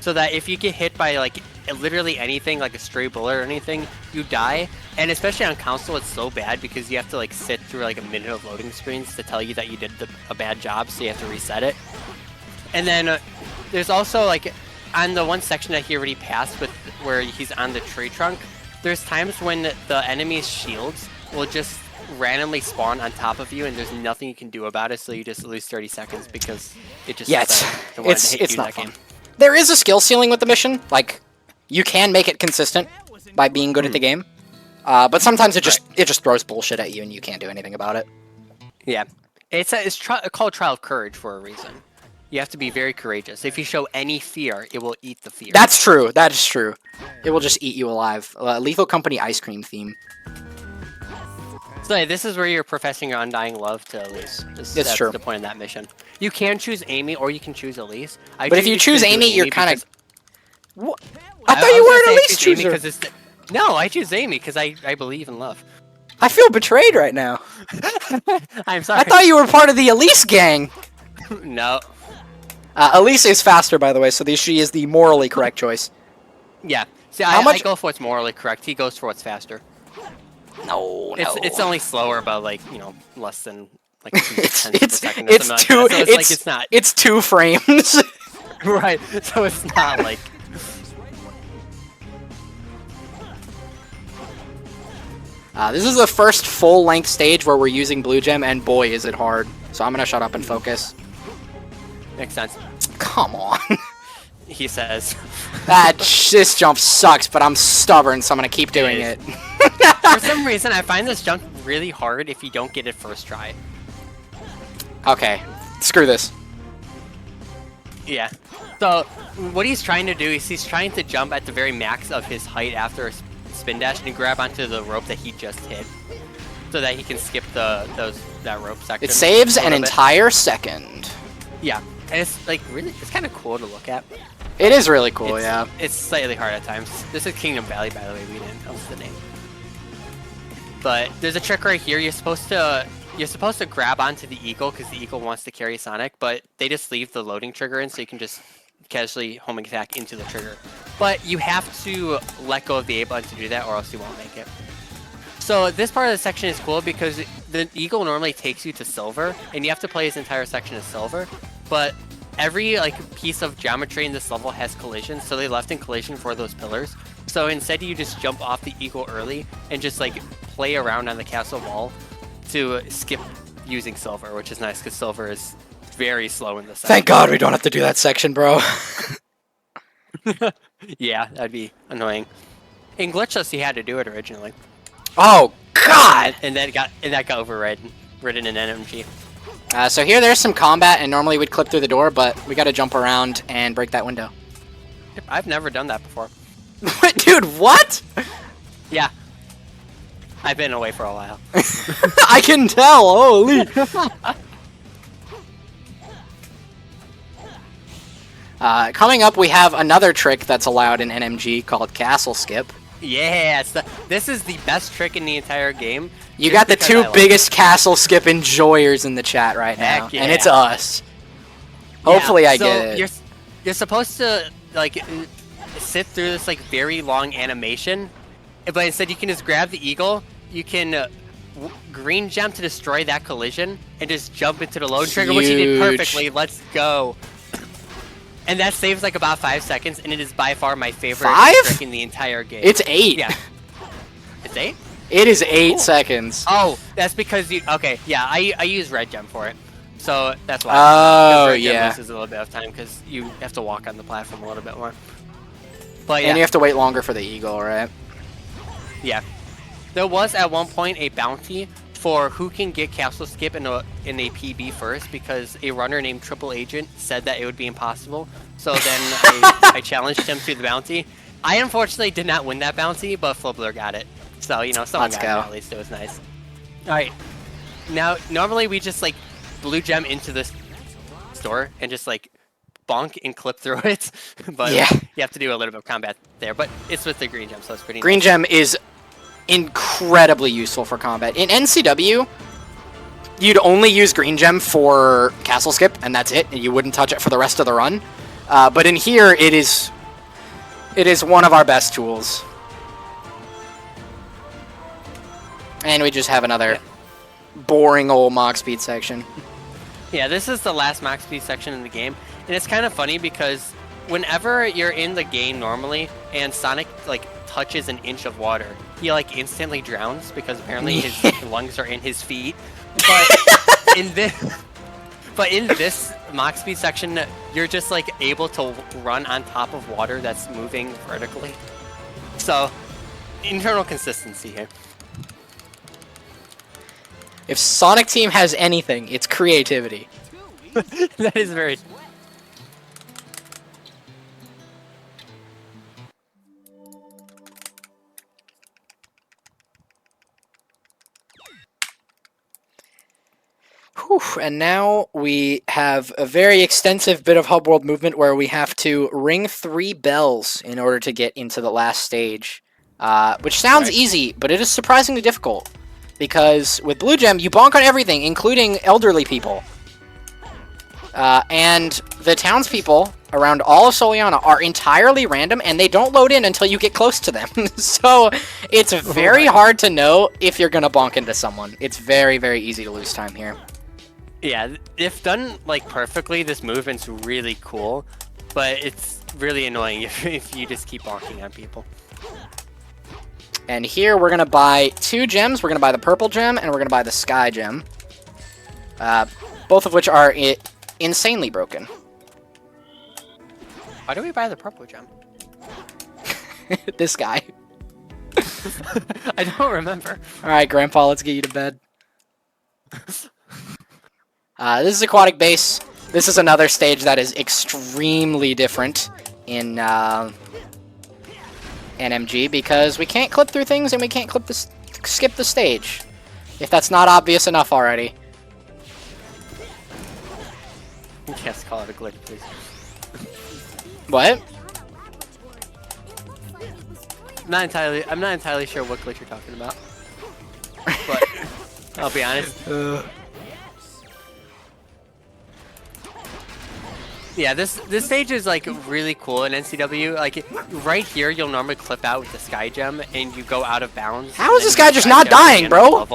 So that if you get hit by like literally anything, like a stray bullet or anything, you die. And especially on console, it's so bad because you have to like sit through like a minute of loading screens to tell you that you did a bad job, so you have to reset it. And then there's also like on the one section that he already passed with where he's on the tree trunk, there's times when the enemy's shields will just randomly spawn on top of you, and there's nothing you can do about it, so you just lose 30 seconds because it just Yeah, decided to want to hit it's you not that fun. game. There is a skill ceiling with the mission. Like, you can make it consistent by being good at the game, but sometimes it just throws bullshit at you, and you can't do anything about it. Yeah, it's called Trial of Courage for a reason. You have to be very courageous. If you show any fear, it will eat the fear. That's true. That is true. It will just eat you alive. Lethal Company ice cream theme. So this is where you're professing your undying love to Elise. That's true. the point of that mission. You can choose Amy or you can choose Elise. But if you choose Amy, you're kind of... What? I thought you were an Elise chooser. No, I choose Amy because I believe in love. I feel betrayed right now. I'm sorry. I thought you were part of the Elise gang. No. Elise is faster, by the way, so she is the morally correct choice. Yeah. See, I go for what's morally correct. He goes for what's faster. No, It's only slower, but like, you know, less than like 2 tenths per second. It's not. It's 2 frames. Right. So it's not like. This is the first full-length stage where we're using Blue Gem, and boy, is it hard. So I'm gonna shut up and focus. Makes sense. Come on. He says. This jump sucks, but I'm stubborn, so I'm gonna keep doing it. For some reason, I find this jump really hard if you don't get it first try. Okay, screw this. Yeah. So what he's trying to do is he's trying to jump at the very max of his height after a spin dash and grab onto the rope that he just hit, so that he can skip that rope section. It saves an entire second. Yeah, and it's like really, it's kind of cool to look at. It is really cool, yeah. It's slightly hard at times. This is Kingdom Valley, by the way. We didn't post the name. But there's a trick right here. You're supposed to grab onto the eagle because the eagle wants to carry Sonic, but they just leave the loading trigger in, so you can just casually home attack into the trigger. But you have to let go of the A button to do that, or else you won't make it. So this part of the section is cool because the eagle normally takes you to silver, and you have to play this entire section as silver. But every piece of geometry in this level has collisions, so they left in collision for those pillars. So instead, you just jump off the eagle early and just play around on the castle wall to skip using silver, which is nice because silver is very slow in this section. Thank God we don't have to do that section, bro. Yeah, that'd be annoying. In Glitchless, he had to do it originally. Oh God! And that got overridden in NMG. So here, there's some combat, and normally we'd clip through the door, but we gotta jump around and break that window. I've never done that before. Dude, what? Yeah. I've been away for a while. I can tell, holy! Coming up, we have another trick that's allowed in NMG called Castle Skip. Yeah, this is the best trick in the entire game. You got the 2 biggest Castle Skip enjoyers in the chat right now, yeah. and it's us. Hopefully I get it. You're supposed to sit through this very long animation, but instead you can just grab the eagle. You can green jump to destroy that collision and just jump into the load trigger, which you did perfectly. Let's go. And that saves about 5 seconds, and it is by far my favorite trick in the entire game. It's 8. Yeah. It's 8? It is 8 seconds. Oh, that's because you... Okay, yeah, I use red gem for it. So that's why. Oh, red gem yeah. loses a little bit of time because you have to walk on the platform a little bit more. But yeah. And you have to wait longer for the eagle, right? Yeah. There was at one point a bounty for who can get Castle Skip in a PB first, because a runner named Triple Agent said that it would be impossible. So then I challenged him to the bounty. I unfortunately did not win that bounty, but Flubler got it. So, someone got it at least. It was nice. Alright. Now, normally we just, blue gem into this store and just, bonk and clip through it. But yeah. You have to do a little bit of combat there. But it's with the green gem, so it's pretty Green nice. gem is incredibly useful for combat. In NCW, you'd only use green gem for Castle Skip, and that's it, and you wouldn't touch it for the rest of the run. But in here, it is one of our best tools. And we just have another boring old Mach Speed section. Yeah, this is the last Mach Speed section in the game, and it's kind of funny because whenever you're in the game normally and Sonic touches an inch of water, he like instantly drowns because apparently his lungs are in his feet. But in this Mach speed section, you're just like able to run on top of water that's moving vertically. So, internal consistency here. If Sonic Team has anything, it's creativity. That is very. Whew, and now we have a very extensive bit of hub world movement where we have to ring 3 bells in order to get into the last stage. Which sounds easy, but it is surprisingly difficult. Because with Blue Gem, you bonk on everything, including elderly people. And the townspeople around all of Soliana are entirely random, and they don't load in until you get close to them. So it's very hard to know if you're going to bonk into someone. It's very, very easy to lose time here. Yeah, if done like perfectly, this movement's really cool, but it's really annoying if you just keep bonking on people. And here we're going to buy 2 gems. We're going to buy the purple gem, and we're going to buy the sky gem. Both of which are insanely broken. Why do we buy the purple gem? This guy. I don't remember. Alright, Grandpa, let's get you to bed. This is Aquatic Base. This is another stage that is extremely different in NMG because we can't clip through things and we can't skip the stage. If that's not obvious enough already. Yes, call it a glitch, please. What? I'm not entirely sure what glitch you're talking about. But I'll be honest. Yeah, this stage is like really cool in NCW. Like right here, you'll normally clip out with the sky gem, and you go out of bounds. How is this guy just not dying, bro?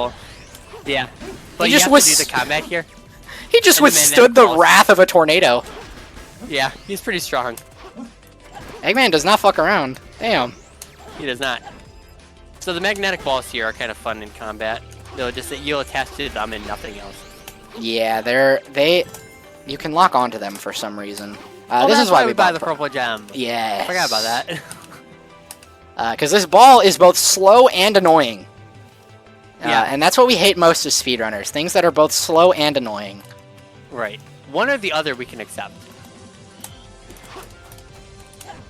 Yeah, but He you just have was to do the combat here. He just And the withstood magnetic the balls. wrath of a tornado. Yeah, he's pretty strong. Eggman does not fuck around. Damn. He does not. So the magnetic balls here are kind of fun in combat. You'll attach to them and nothing else. Yeah, you can lock onto them for some reason. Oh, this that's is why we buy bought the purple gem. Yes. I forgot about that. Because this ball is both slow and annoying. Yeah. And that's what we hate most as speedrunners. Things that are both slow and annoying. Right. One or the other we can accept.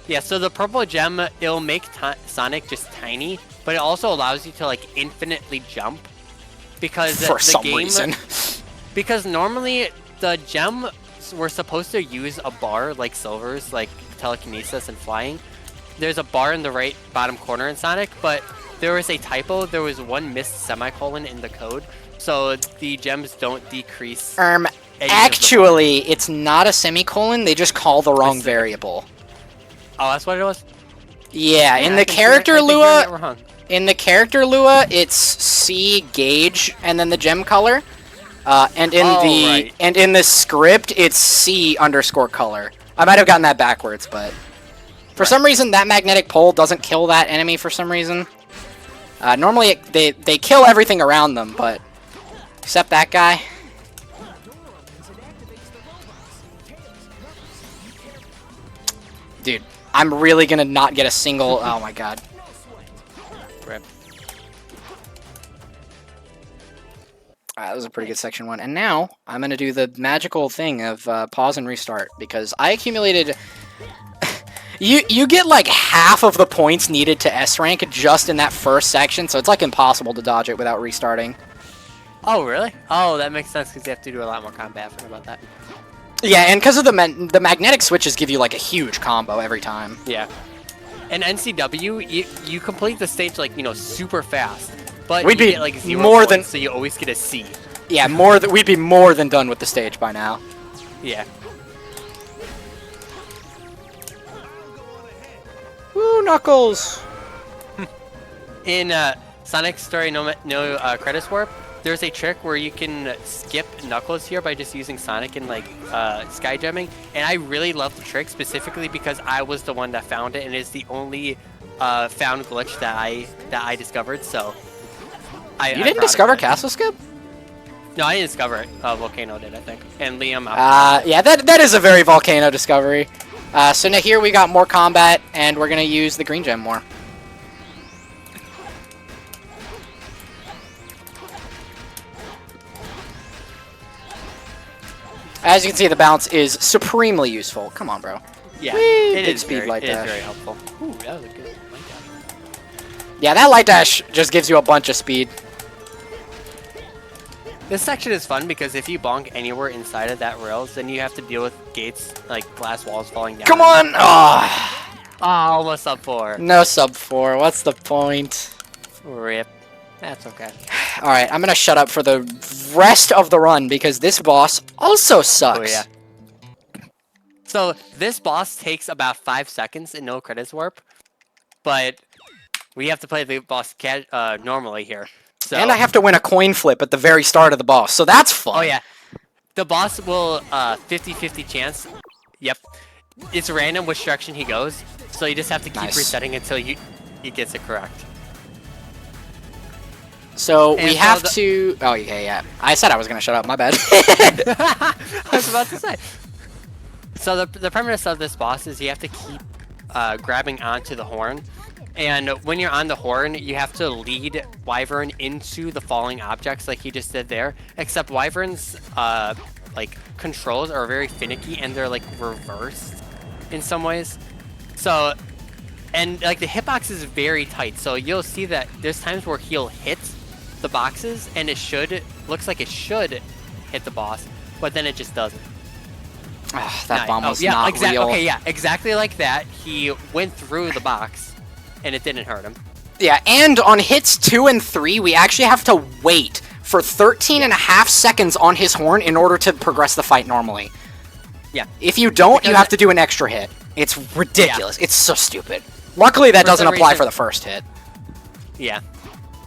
Yeah, so the purple gem, it'll make Sonic just tiny, but it also allows you to like infinitely jump. Because For the some game, reason. Because normally the gem were supposed to use a bar like Silver's, like telekinesis and flying. There's a bar in the right bottom corner in Sonic, but there was a typo. There was one missed semicolon in the code, so the gems don't decrease. Actually, it's not a semicolon. They just call the wrong variable. Oh, that's what it was? Yeah, in the character Lua, it's C gauge and then the gem color. And in the script, it's C _color. I might have gotten that backwards, but for some reason that magnetic pole doesn't kill that enemy for some reason. Normally they kill everything around them, but except that guy. Dude, I'm really gonna not get a single. Oh my god. Rip. That was a pretty good section 1. And now, I'm going to do the magical thing of pause and restart, because I accumulated... you get like half of the points needed to S-rank just in that first section, so it's like impossible to dodge it without restarting. Oh, really? Oh, that makes sense, because you have to do a lot more combat. I forgot about that. Yeah, and because of the magnetic switches give you like a huge combo every time. Yeah. And NCW, you complete the stage like, super fast. But We'd you be get like 0 more points, than- so you always get a C. Yeah, we'd be more than done with the stage by now. Yeah. Woo, Knuckles! In Sonic Story No Credits Warp, there's a trick where you can skip Knuckles here by just using Sonic and like sky gemming, and I really love the trick specifically because I was the one that found it, and it's the only found glitch that I discovered. So You didn't discover Castle Skip? No, I didn't discover it. Volcano did, I think. And Liam. Yeah, that is a very Volcano discovery. So now here we got more combat, and we're gonna use the green gem more. As you can see, the bounce is supremely useful. Come on, bro. Yeah, Whee! it Big is speed very, light it is dash. very helpful. Ooh, that was a good light dash. Yeah, that light dash just gives you a bunch of speed. This section is fun because if you bonk anywhere inside of that rails, then you have to deal with gates, like glass walls falling down. Come on! Oh, Ah, almost up 4. no sub 4. What's the point? Rip. That's okay. Alright, I'm gonna shut up for the rest of the run because this boss also sucks. Oh, yeah. So, this boss takes about 5 seconds in no credits warp, but we have to play the boss normally here. So, And I have to win a coin flip at the very start of the boss, so that's fun. Oh, yeah. The boss will 50-50 chance. Yep. It's random which direction he goes, so you just have to keep Nice. resetting until he gets it correct. So And we so have the- to... Oh, yeah. I said I was gonna shut up, my bad. I was about to say. So the premise of this boss is you have to keep grabbing onto the horn. And when you're on the horn, you have to lead Wyvern into the falling objects like he just did there. Except Wyvern's like controls are very finicky and they're like reversed in some ways. So, and like the hitbox is very tight. So you'll see that there's times where he'll hit the boxes and looks like it should hit the boss, but then it just doesn't. Ah, that Nice. bomb was yeah, not real. Okay, yeah, exactly like that. He went through the box, and it didn't hurt him. Yeah, and on hits 2 and 3, we actually have to wait for 13 and a half seconds on his horn in order to progress the fight normally. Yeah. If you don't, you Because have to do an extra hit. It's ridiculous. It's so stupid. Luckily, that For doesn't some apply reason- for the first hit. Yeah.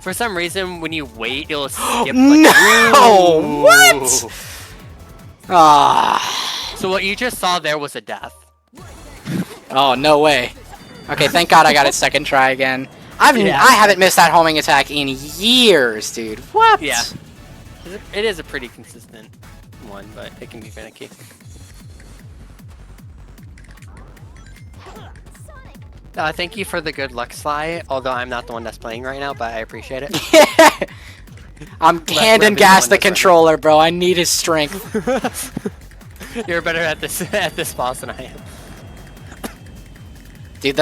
For some reason, when you wait, it'll skip. No! Ooh. What? Ah. So what you just saw there was a death. Oh, no way. Okay, thank God I got it second try again. I Yeah. haven't missed that homing attack in years, dude. What? Yeah. It is a pretty consistent one, but it can be finicky. Thank you for the good luck, Sly. Although I'm not the one that's playing right now, but I appreciate it. I'm hand and Rev is gas the the one that's controller, bro. I need his strength. You're better at this boss than I am. Dude,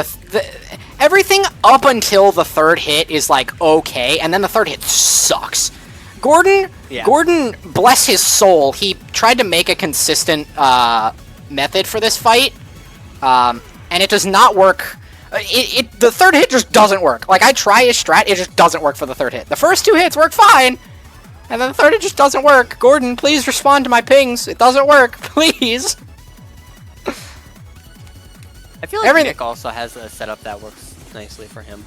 everything up until the third hit is like okay, and then the third hit sucks. Gordon, Yeah. Gordon, bless his soul, he tried to make a consistent method for this fight, and it does not work. The third hit just doesn't work. Like, I try his strat, it just doesn't work for the third hit. The first 2 hits work fine, and then the third hit just doesn't work. Gordon, please respond to my pings. It doesn't work, please. I feel like Everything- Nick also has a setup that works nicely for him.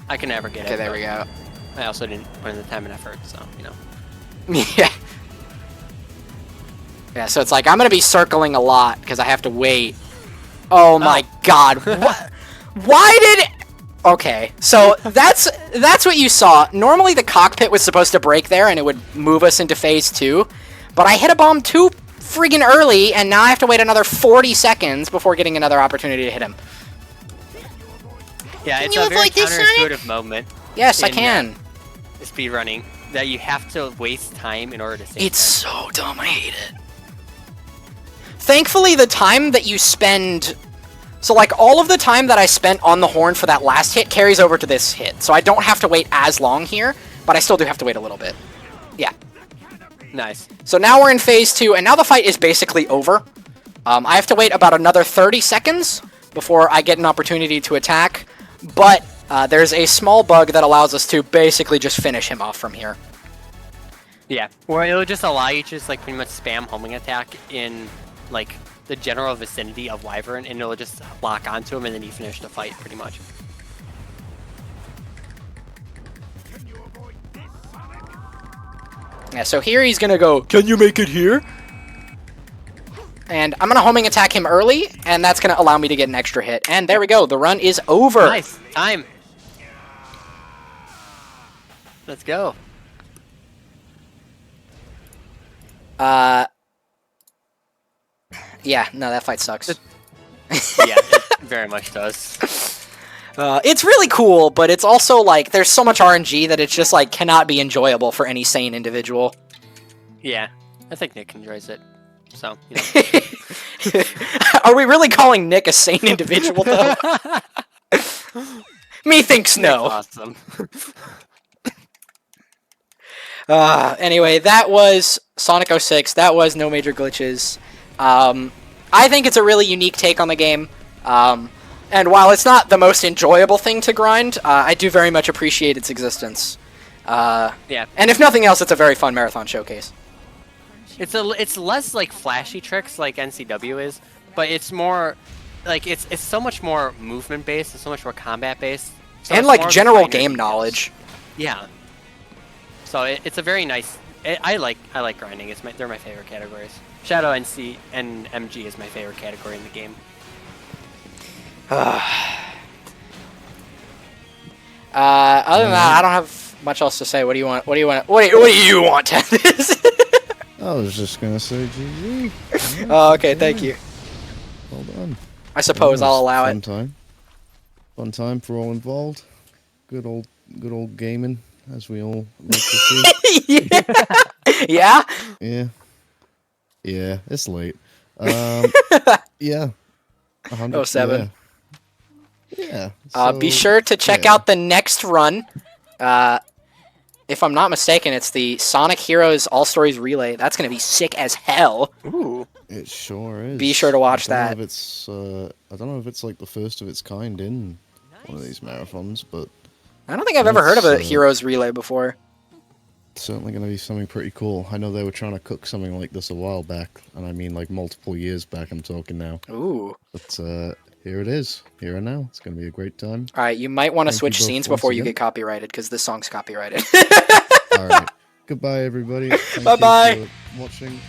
I can never get it. Okay, there but we go. I also didn't put in the time and effort, so, you know. Yeah. Yeah, so it's like, I'm going to be circling a lot, because I have to wait. Oh my god. Why did... Okay, so that's what you saw. Normally the cockpit was supposed to break there, and it would move us into phase 2. But I hit a bomb too friggin' early, and now I have to wait another 40 seconds before getting another opportunity to hit him. Yeah, it's you a very avoid this, counterintuitive moment. Yes, I In, can. Speedrunning, that you have to waste time in order to save It's time. so dumb, I hate it. Thankfully, the time that you spend... So, like, all of the time that I spent on the horn for that last hit carries over to this hit. So I don't have to wait as long here, but I still do have to wait a little bit. Yeah. Nice. So now we're in phase 2, and now the fight is basically over. I have to wait about another 30 seconds before I get an opportunity to attack, but there's a small bug that allows us to basically just finish him off from here. Yeah, or it'll just allow you to just like pretty much spam homing attack in like the general vicinity of Wyvern, and it'll just lock onto him, and then you finish the fight pretty much. Yeah, so here he's gonna go, "Can you make it here?" And I'm going to homing attack him early, and that's going to allow me to get an extra hit. And there we go. The run is over. Nice. Time. Let's go. Yeah, no, that fight sucks. Yeah, it very much does. It's really cool, but it's also like there's so much RNG that it's just like cannot be enjoyable for any sane individual. Yeah, I think Nick enjoys it. So, you know. Are we really calling Nick a sane individual though? Methinks no. Awesome. Anyway, that was Sonic 06. That was No Major Glitches. I think it's a really unique take on the game. And while it's not the most enjoyable thing to grind, I do very much appreciate its existence. Yeah. And if nothing else, it's a very fun marathon showcase. It's less like flashy tricks like NCW is, but it's more like it's so much more movement based, it's so much more combat based, so and it's like more general finer game details. knowledge. Yeah. So it's a very nice. I like grinding. They're my favorite categories. Shadow NC and NMG is my favorite category in the game. Other than that, I don't have much else to say. What do you want? What do you want? What do you want, Tennis? I was just gonna say GG. Oh, okay, thank you. Well done. I suppose I'll allow Fun it. time. Fun time for all involved. Good old gaming, as we all like to see. Yeah. Yeah. Yeah. Yeah, it's late. Yeah. 100, 07. Yeah. Be so, sure to check yeah. out the next run. If I'm not mistaken, it's the Sonic Heroes All Stories Relay. That's going to be sick as hell. Ooh. It sure is. Be sure to watch I that. don't know if it's, I don't know if it's like the first of its kind in one of these marathons, but I don't think I've ever heard of a It's, Heroes Relay before. it's certainly going to be something pretty cool. I know they were trying to cook something like this a while back, and I mean like multiple years back I'm talking now. Ooh. But here it is. Here and now. It's going to be a great time. All right, you might want to Thank you switch both scenes once before you again. get copyrighted, because this song's copyrighted. All right. Goodbye, everybody. Thank you Bye-bye. for watching.